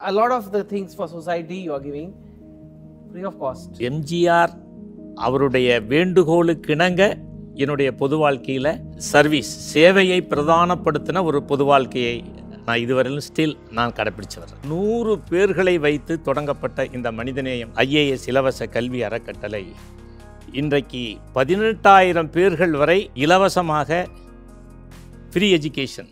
a lot of the things for society you are giving free of cost. MGR அவருடைய வேண்டுகோளுக்கு இணங்க என்னுடைய பொது வாழ்க்கையில் சர்வீஸ் சேவையை பிரதானப்படுத்தின ஒரு பொது வாழ்க்கையை நான் இதுவரையிலும் ஸ்டில் நான் கடைப்பிடிச்சு வரேன். 100 பேர்களை வைத்து தொடங்கப்பட்ட இந்த மனிதநேயம் IAS இலவச கல்வி அறக்கட்டளை இன்றைக்கு 18,000 பேர்கள் வரை இலவசமாக free education.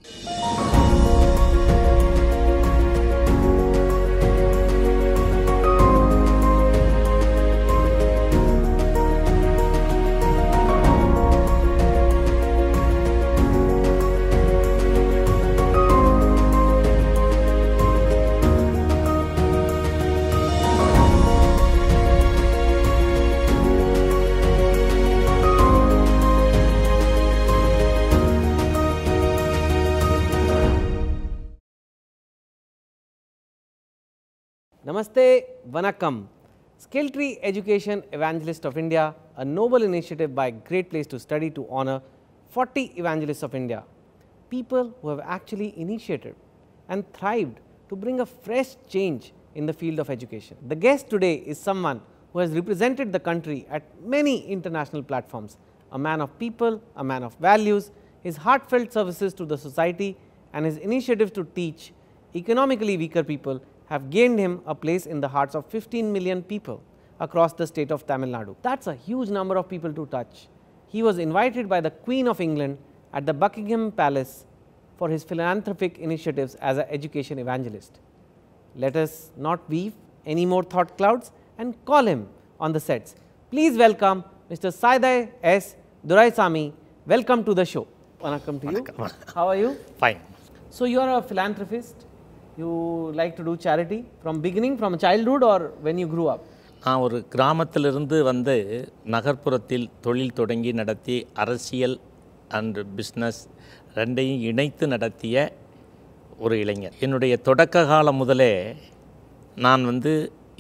Namaste, Vanakkam. Skilltree Education Evangelist of India, a noble initiative by Great Place to Study to honor 40 evangelists of India, people who have actually initiated and thrived to bring a fresh change in the field of education. The guest today is someone who has represented the country at many international platforms, a man of people, a man of values. His heartfelt services to the society and his initiatives to teach economically weaker people have gained him a place in the hearts of 15 million people across the state of Tamil Nadu. That's a huge number of people to touch. He was invited by the Queen of England at the Buckingham Palace for his philanthropic initiatives as an education evangelist. Let us not weave any more thought clouds and call him on the sets. Please welcome Mr. Saidai S. Duraisamy. Welcome to the show. Vanakkam to you. How are you? Fine. So you are a philanthropist. You like to do charity from beginning, from childhood, or when you grew up? நான் ஒரு கிராமத்திலிருந்து வந்து நகர்ப்புறத்தில் தொழில் தொடங்கி நடத்தி அரசியல் and business ரெண்டையும் இணைத்து நடத்திய ஒரு இளைஞர். என்னுடைய தொடக்க காலம் முதலே நான் வந்து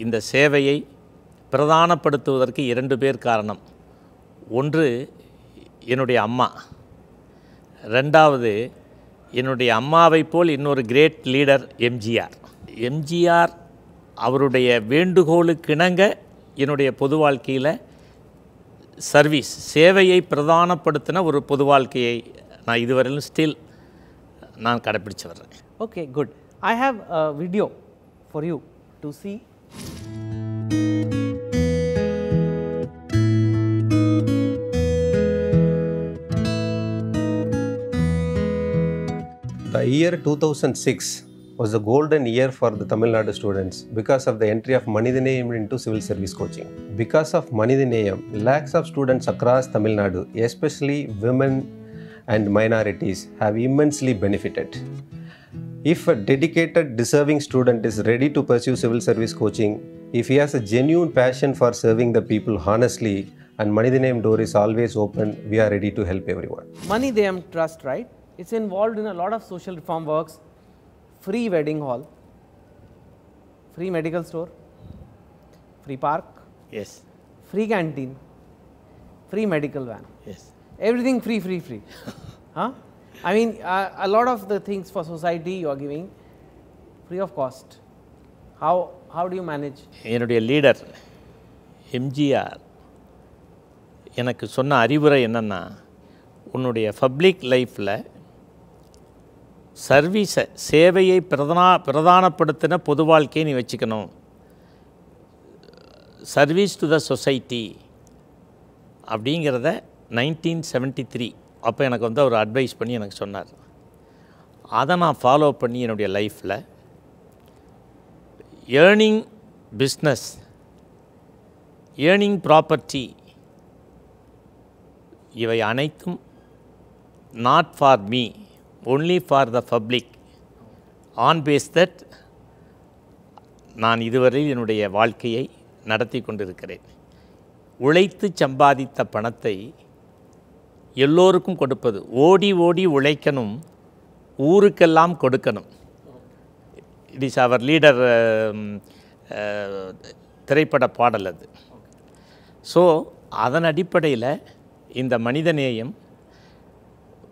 இந்த சேவையை பிரதானப்படுத்துவதற்கு 2 பேர் காரணம். ஒன்று என்னுடைய அம்மா, ரெண்டாவது என்னுடைய அம்மாவை போல் இன்னொரு கிரேட் லீடர் எம்ஜிஆர் அவருடைய வேண்டுகோளுக்கு இணங்க என்னுடைய பொது வாழ்க்கையில் சர்வீஸ் சேவையை பிரதானப்படுத்தின ஒரு பொது வாழ்க்கையை நான் இதுவரையிலும் ஸ்டில் நான் கடைப்பிடிச்சு வர்றேன். Okay, good. I have a video for you to see. The year 2006 was the golden year for the Tamil Nadu students because of the entry of Manidhaneyam into civil service coaching. Because of Manidhaneyam, lakhs of students across Tamil Nadu, especially women and minorities, have immensely benefited. If a dedicated, deserving student is ready to pursue civil service coaching, if he has a genuine passion for serving the people honestly, and Manidhaneyam door is always open, we are ready to help everyone. Manidhaneyam Trust, right? It's involved in a lot of social reform works, free wedding hall, free medical store, free park, Yes. free canteen, free medical van. Yes. Everything free. Huh? I mean, a lot of the things for society you are giving free of cost. How do you manage? என்னுடைய leader MGR எனக்கு சொன்ன அறிவுரை என்னென்னா, உன்னுடைய public லைஃப்பில் சர்வீஸை சேவையை பிரதானப்படுத்தின பொது வாழ்க்கையை நீ வச்சுக்கணும். சர்வீஸ் டு த சொசைட்டி அப்படிங்கிறத 1973 அப்போ எனக்கு வந்து அவர் அட்வைஸ் பண்ணி எனக்கு சொன்னார். அதை நான் ஃபாலோ பண்ணி என்னுடைய லைஃப்பில் ஏர்னிங் பிஸ்னஸ், ஏர்னிங் ப்ராப்பர்ட்டி இவை அனைத்தும் not for me, only for the public. On base that நான் இதுவரையில் என்னுடைய வாழ்க்கையை நடத்தி கொண்டிருக்கிறேன். உழைத்து சம்பாதித்த பணத்தை எல்லோருக்கும் கொடுப்பது, ஓடி ஓடி உழைக்கணும், ஊருக்கெல்லாம் கொடுக்கணும். இட் இஸ் அவர் லீடர் திரைப்பட பாடல் அது. ஸோ அதன் அடிப்படையில் இந்த மனிதநேயம்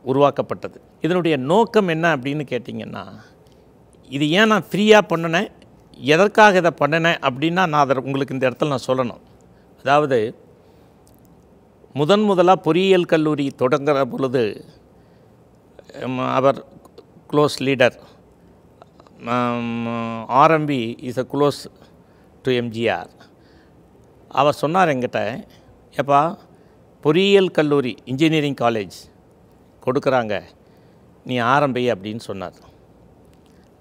உருவாக்கப்பட்டது. இதனுடைய நோக்கம் என்ன அப்படின்னு கேட்டிங்கன்னா, இது ஏன் நான் ஃப்ரீயாக பண்ணினேன், எதற்காக இதை பண்ணினேன் அப்படின்னா நான் அதை உங்களுக்கு இந்த இடத்துல நான் சொல்லணும். அதாவது முதலாக பொறியியல் கல்லூரி தொடங்குகிற பொழுது அவர் close leader RMP is a close to MGR. அவர் சொன்னார் என்கிட்ட, ஏப்பா பொறியியல் கல்லூரி இன்ஜினியரிங் காலேஜ் கொடுக்குறாங்க, நீ ஆரம்பி அப்படின்னு சொன்னார்.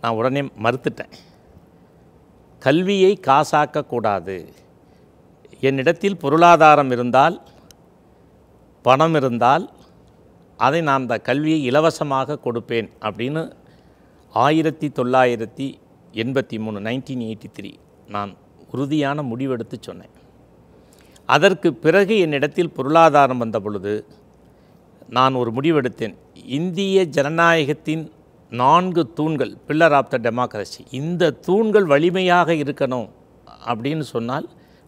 நான் உடனே மறுத்துட்டேன். கல்வியை காசாக்கக்கூடாது, என்னிடத்தில் பொருளாதாரம் இருந்தால் பணம் இருந்தால் அதை நான் அந்த கல்வியை இலவசமாக கொடுப்பேன் அப்படின்னு 1983 1983 நான் உறுதியான முடிவெடுத்து சொன்னேன். அதற்கு பிறகு என்னிடத்தில் பொருளாதாரம் வந்த பொழுது நான் ஒரு முடிவெடுத்தேன். இந்திய ஜனநாயகத்தின் 4 தூண்கள், பில்லர் ஆஃப் த டெமோக்ரஸி, இந்த தூண்கள் வலிமையாக இருக்கணும் அப்படின்னு சொன்னால்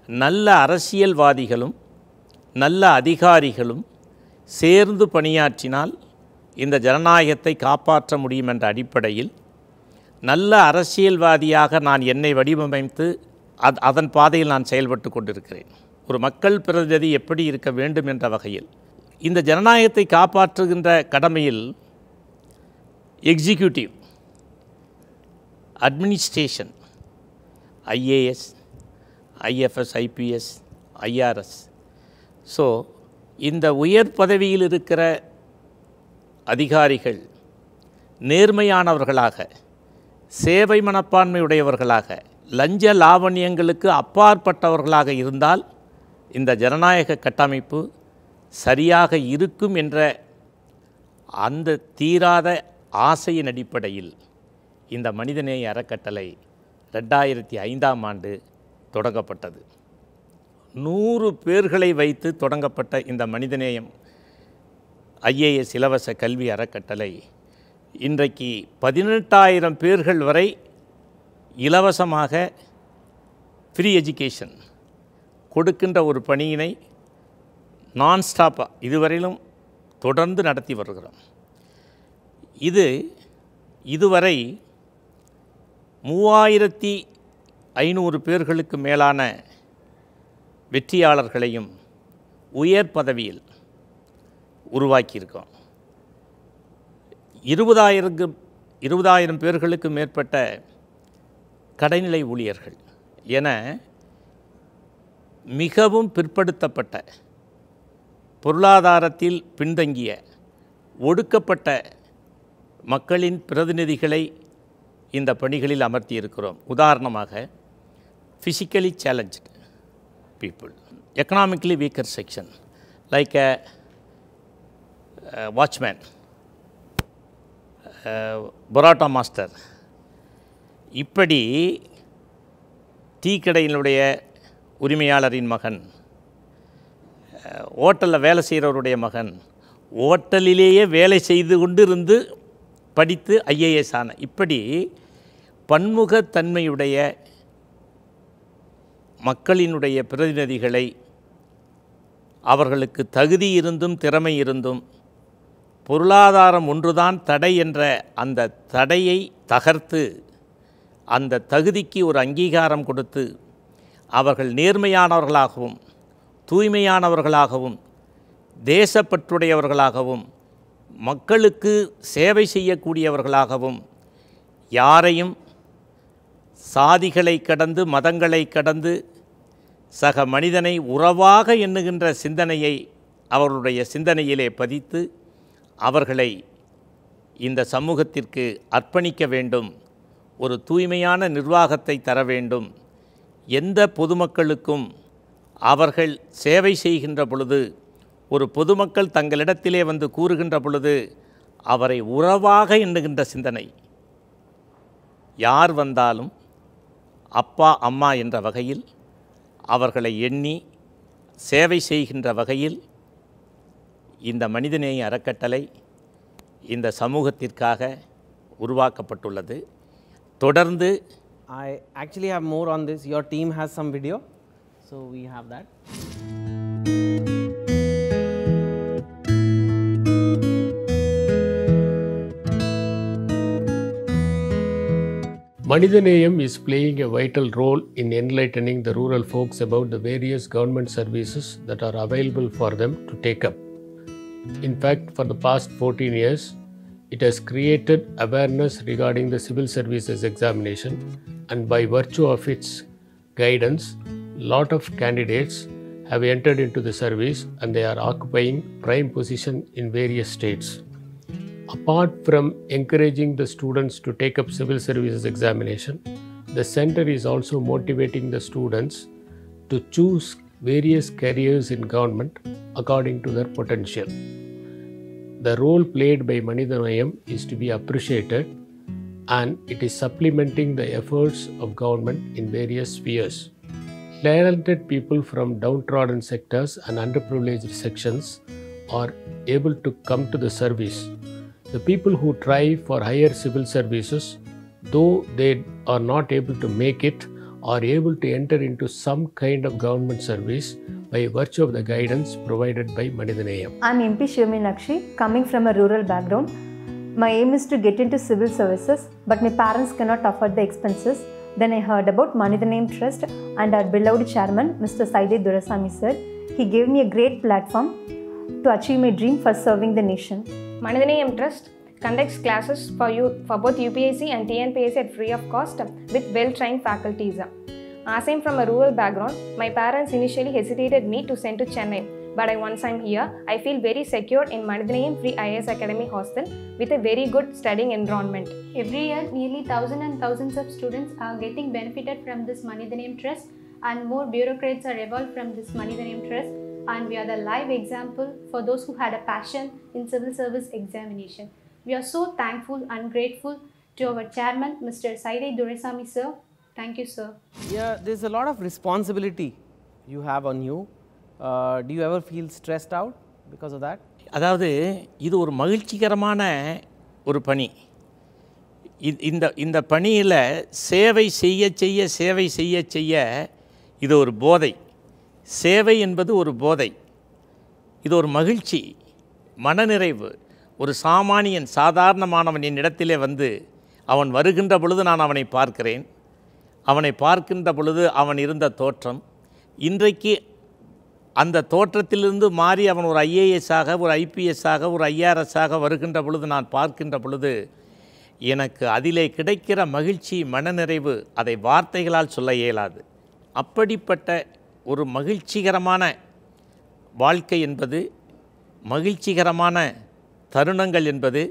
நல்ல அரசியல்வாதிகளும் நல்ல அதிகாரிகளும் சேர்ந்து பணியாற்றினால் இந்த ஜனநாயகத்தை காப்பாற்ற முடியும் என்ற அடிப்படையில் நல்ல அரசியல்வாதியாக நான் என்னை வடிவமைத்து அதன் பாதையில் நான் செயல்பட்டு கொண்டிருக்கிறேன். ஒரு மக்கள் பிரதிநிதி எப்படி இருக்க வேண்டும் என்ற வகையில் இந்த ஜனநாயகத்தை காப்பாற்றுகின்ற கடமையில் executive, administration, IAS, IFS, IPS, IRS, so இந்த உயர் பதவியில் இருக்கிற அதிகாரிகள் நேர்மையானவர்களாக, சேவை மனப்பான்மையுடையவர்களாக, லஞ்ச லாவண்யங்களுக்கு அப்பாற்பட்டவர்களாக இருந்தால் இந்த ஜனநாயக கட்டமைப்பு சரியாக இருக்கும் என்ற அந்த தீராத ஆசையின் அடிப்படையில் இந்த மனிதநேய அறக்கட்டளை 2005ஆம் ஆண்டு தொடங்கப்பட்டது. 100 பேர்களை வைத்து தொடங்கப்பட்ட இந்த மனிதநேயம் ஐஏஎஸ் இலவச கல்வி அறக்கட்டளை இன்றைக்கு 18,000 பேர்கள் வரை இலவசமாக ஃப்ரீ எஜுகேஷன் கொடுக்கின்ற ஒரு பணியினை நான்ஸ்டாப்பாக இதுவரையிலும் தொடர்ந்து நடத்தி வருகிறோம். இதுவரை 3,500 பேர்களுக்கு மேலான வெற்றியாளர்களையும் உயர் பதவியில் உருவாக்கியிருக்கோம். 20,000 பேர்களுக்கு மேற்பட்ட கடைநிலை ஊழியர்கள் என மிகவும் பிற்படுத்தப்பட்ட, பொருளாதாரத்தில் பின்தங்கிய, ஒடுக்கப்பட்ட மக்களின் பிரதிநிதிகளை இந்த பணிகளில் அமர்த்தியிருக்கிறோம். உதாரணமாக physically challenged people, economically weaker section, like a watchman, parotta master, இப்படி டீ கடையினுடைய உரிமையாளரின் மகன், ஹோட்டலில் வேலை செய்கிறவருடைய மகன், ஹோட்டலிலேயே வேலை செய்து கொண்டு இருந்து படித்து ஐஏஎஸ் ஆன, இப்படி பன்முகத்தன்மையுடைய மக்களினுடைய பிரதிநிதிகளை அவர்களுக்கு தகுதி இருந்தும் திறமை இருந்தும் பொருளாதாரம் ஒன்றுதான் தடை என்ற அந்த தடையை தகர்த்து அந்த தகுதிக்கு ஒரு அங்கீகாரம் கொடுத்து அவர்கள் நேர்மையானவர்களாகவும் தூய்மையானவர்களாகவும் தேசப்பற்றுடையவர்களாகவும் மக்களுக்கு சேவை செய்யக்கூடியவர்களாகவும் யாரையும் சாதிகளை கடந்து மதங்களை கடந்து சக மனிதனை உறவாக எண்ணுகின்ற சிந்தனையை அவர்களுடைய சிந்தனையிலே பதித்து அவர்களை இந்த சமூகத்திற்கு அர்ப்பணிக்க வேண்டும், ஒரு தூய்மையான நிர்வாகத்தை தர வேண்டும், எந்த பொதுமக்களுக்கும் அவர்கள் சேவை செய்கின்ற பொழுது, ஒரு பொதுமக்கள் தங்களிடத்திலே வந்து கூறுகின்ற பொழுது அவரை உறவாக எண்ணுகின்ற சிந்தனை, யார் வந்தாலும் அப்பா அம்மா என்ற வகையில் அவர்களை எண்ணி சேவை செய்கின்ற வகையில் இந்த மனிதநேய அறக்கட்டளை இந்த சமூகத்திற்காக உருவாக்கப்பட்டுள்ளது. தொடர்ந்து I actually have more on this. Your team has some video, so we have that. Manidhaneyam is playing a vital role in enlightening the rural folks about the various government services that are available for them to take up. In fact, for the past 14 years, it has created awareness regarding the civil services examination, and by virtue of its guidance, lot of candidates have entered into the service and they are occupying prime position in various states. Apart from encouraging the students to take up civil services examination, the center is also motivating the students to choose various careers in government according to their potential. The role played by Manidhaneyam is to be appreciated, and it is supplementing the efforts of government in various spheres. Talented people from downtrodden sectors and underprivileged sections are able to come to the service. The people who try for higher civil services, though they are not able to make it, are able to enter into some kind of government service by virtue of the guidance provided by Manidhaneyam. I am MP Shivminakshi, coming from a rural background. My aim is to get into civil services, but my parents cannot afford the expenses. Then I heard about Manidhaneyam Trust and our beloved chairman, Mr. Saide Durasamy sir. He gave me a great platform to achieve my dream for serving the nation. Manidhaneyam Trust conducts classes for both UPSC and TNPSC at free of cost with well-trained faculties. As I am from a rural background, my parents initially hesitated me to send to Chennai. But once I am here, I feel very secure in Manidhaneyam Free IAS Academy hostel with a very good studying environment. Every year, nearly thousands and thousands of students are getting benefited from this Manidhaneyam Trust, and more bureaucrats are evolved from this Manidhaneyam Trust, and we are the live example for those who had a passion in civil service examination. We are so thankful and grateful to our chairman, Mr. Saide Durasamy sir. Thank you, sir. Yeah, there's a lot of responsibility you have on you. Do you ever feel stressed out because of that? அதாவது இது ஒரு மகிழ்ச்சிகரமான ஒரு பணி. இந்த பணியில் சேவை செய்ய இது ஒரு போதை. சேவை என்பது ஒரு போதை. இது ஒரு மகிழ்ச்சி, மனநிறைவு. ஒரு சாமானியன், சாதாரணமானவன் என்னிடத்திலே வந்து அவன் வருகின்ற பொழுது நான் அவனை பார்க்கிறேன். அவனை பார்க்கின்ற பொழுது அவன் இருந்த தோற்றம், இன்றைக்கு அந்த தோற்றத்திலிருந்து மாறி அவன் ஒரு ஐஏஎஸ்ஸாக, ஒரு ஐபிஎஸ்ஸாக, ஒரு ஐஆர்எஸ்ஸாக வருகின்ற பொழுது நான் பார்க்கின்ற பொழுது எனக்கு அதிலே கிடைக்கிற மகிழ்ச்சி, மனநிறைவு அதை வார்த்தைகளால் சொல்ல இயலாது. அப்படிப்பட்ட ஒரு மகிழ்ச்சிகரமான வாழ்க்கை என்பது, மகிழ்ச்சிகரமான தருணங்கள் என்பது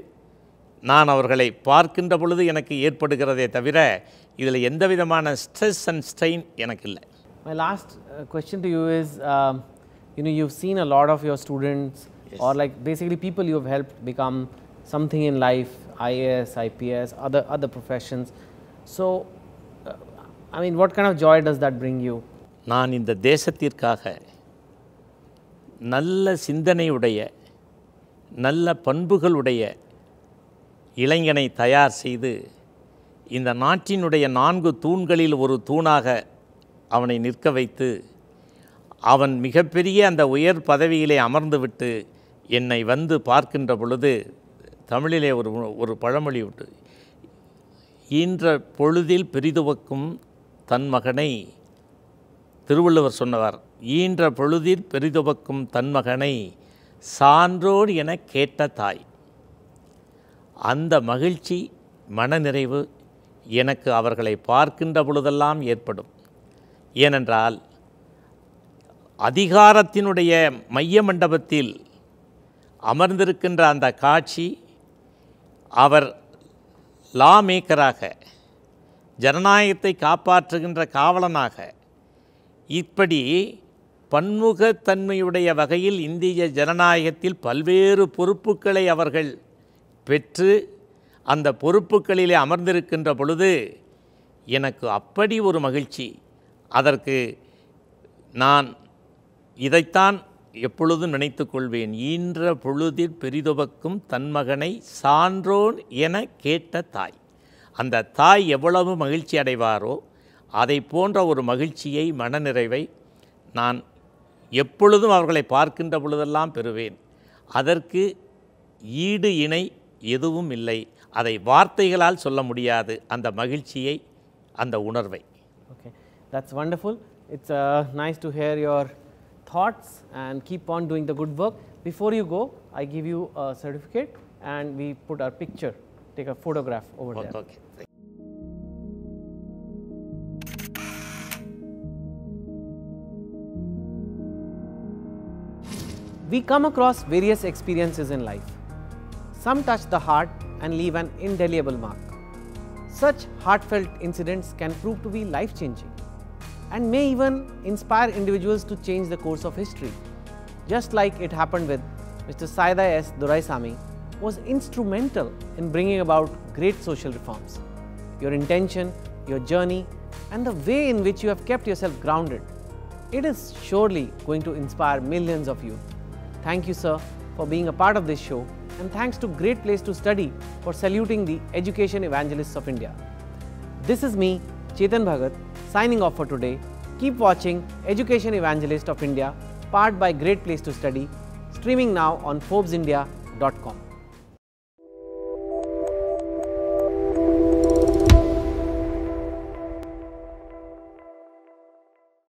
நான் அவர்களை பார்க்கின்ற பொழுது எனக்கு ஏற்படுகிறதே தவிர இதில் எந்த விதமான ஸ்ட்ரெஸ் அண்ட் ஸ்ட்ரெயின் எனக்கு இல்லை. My last question to you is, you've seen a lot of your students, yes, or like basically people you have helped become something in life, IAS, IPS, other professions. So, what kind of joy does that bring you? நான் இந்த தேசத்திற்காக நல்ல சிந்தனையுடைய, நல்ல பண்புகளுடைய இளைஞனை தயார் செய்து இந்த நாட்டினுடைய 4 தூண்களில் ஒரு தூணாக அவனை நிற்க வைத்து அவன் மிகப்பெரிய அந்த உயர் பதவியிலே அமர்ந்துவிட்டு என்னை வந்து பார்க்கின்ற பொழுது, தமிழிலே ஒரு பழமொழி உண்டு, ஈன்ற பொழுதில் பெரிதுவக்கும் தன் மகனை, திருவள்ளுவர் சொன்னவர், ஈன்ற பொழுதில் பெரிதுவக்கும் தன் மகனை சான்றோர் என கேட்ட தாய். அந்த மகிழ்ச்சி, மனநிறைவு எனக்கு அவர்களை பார்க்கின்ற பொழுதெல்லாம் ஏற்படும். ஏனென்றால் அதிகாரத்தினுடைய மைய மண்டபத்தில் அமர்ந்திருக்கின்ற அந்த காட்சி, அவர் லா மேக்கராக, ஜனநாயகத்தை காப்பாற்றுகின்ற காவலனாக, இப்படி பன்முகத்தன்மையுடைய வகையில் இந்திய ஜனநாயகத்தில் பல்வேறு பொறுப்புகளை அவர்கள் பெற்று அந்த பொறுப்புகளிலே அமர்ந்திருக்கின்ற பொழுது எனக்கு அப்படி ஒரு மகிழ்ச்சி. அதற்கு நான் இதைத்தான் எப்பொழுதும் நினைத்து கொள்வேன், ஈன்ற பொழுதில் பெரிதுவக்கும் தன்மகனை சான்றோன் என கேட்ட தாய். அந்த தாய் எவ்வளவு மகிழ்ச்சி அடைவாரோ அதை போன்ற ஒரு மகிழ்ச்சியை, மனநிறைவை நான் எப்பொழுதும் அவர்களை பார்க்கின்ற பொழுதெல்லாம் பெறுவேன். அதற்கு ஈடு இணை எதுவும் இல்லை. அதை வார்த்தைகளால் சொல்ல முடியாது. அந்த மகிழ்ச்சியை அந்த உணர்வை. Okay, that's wonderful. It's nice to hear your thoughts and keep on doing the good work. Before you go, I give you a certificate and we put our picture, take a photograph over there. Okay. We come across various experiences in life. Some touch the heart and leave an indelible mark. Such heartfelt incidents can prove to be life-changing and may even inspire individuals to change the course of history. Just like it happened with Mr. Saida S. Doraisamy, was instrumental in bringing about great social reforms. Your intention, your journey, and the way in which you have kept yourself grounded, it is surely going to inspire millions of youth. Thank you, sir, for being a part of this show, and thanks to Great Place to Study for saluting the education evangelists of India. This is me, Chetan Bhagat, signing off for today. Keep watching Education Evangelist of India, powered by Great Place to Study, streaming now on ForbesIndia.com.